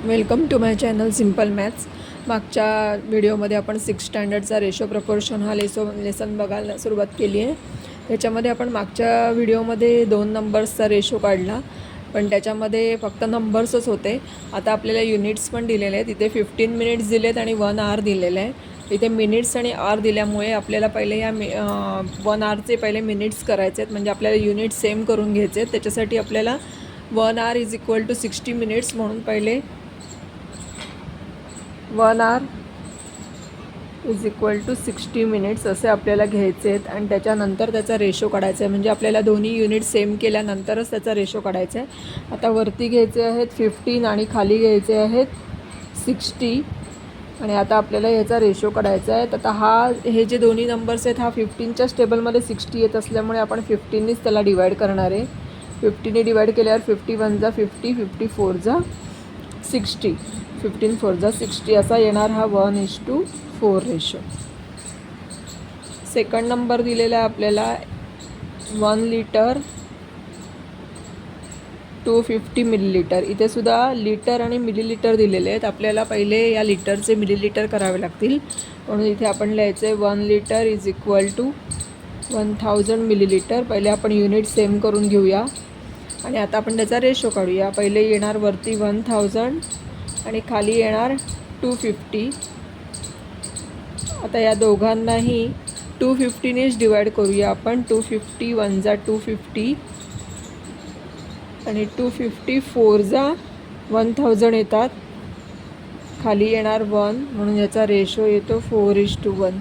Welcome to my channel simple maths. मागच्या व्हिडिओमध्ये आपण 6 स्टँडर्डचा रेशो प्रपोर्शन हा लेसन बघायला सुरुवात केली आहे. त्याच्यामध्ये आपण मागच्या व्हिडिओमध्ये 2 नंबर्सचा रेशो काढला, पण त्याच्यामध्ये फक्त नंबर्सच होते. आता आपल्याला युनिट्स पण दिलेले आहेत. इथे 15 मिनिट्स दिलेत आणि 1 आवर दिलेलं आहे. इथे मिनिट्स आणि आवर दिल्यामुळे आपल्याला पहिले या 1 आवरचे पहिले मिनिट्स करायचे आहेत, म्हणजे आपल्याला युनिट सेम करून घ्यायचे आहेत. त्याच्यासाठी आपल्याला 1 hour is equal to 60 minutes म्हणून पहिले 1 hour is equal to 60 minutes असे आपल्याला घ्यायचे आहेत आणि त्याच्यानंतर त्याचा रेशो काढायचा आहे. म्हणजे आपल्याला दोन्ही युनिट सेम केल्यानंतरच त्याचा रेशो काढायचा आहे. आता वरती घ्यायचे आहेत 15 आणि खाली घ्यायचे आहेत 60 आणि आता आपल्याला ह्याचा रेशो काढायचा आहे. आता हे जे दोन्ही नंबर्स आहेत, हा 15च्याच टेबलमध्ये 60 येत असल्यामुळे आपण 15नीच त्याला डिवाईड करणार आहे. 50ने डिवाईड केल्यावर 51 जा 50, 54 जा 60, 15 4 जा 60 असा येणार हा 1:4 रेशो. सेकंड नंबर दिलेला आहे आपल्याला 1 लिटर 250 मिलीलिटर. इथे सुद्धा लिटर आणि मिलीलिटर दिलेले आहेत. आपल्याला पहिले या लिटरचे मिलीलिटर करावे लागतील, म्हणून इथे आपण लिहायचं आहे 1 litre is equal to 1000 millilitre. पहिले आपण युनिट सेम करून घेऊया आणि आता आपण त्याचा रेशो काढूया. पहिले येणार वरती 1000 आणि खाली येणार 250. आता या दोघांनाही 250नेच डिवाईड करूया आपण. 250 1 जा 250 आणि 250 4 जा 1000 येतात. खाली येणार 1 म्हणून याचा रेशो येतो 4:1.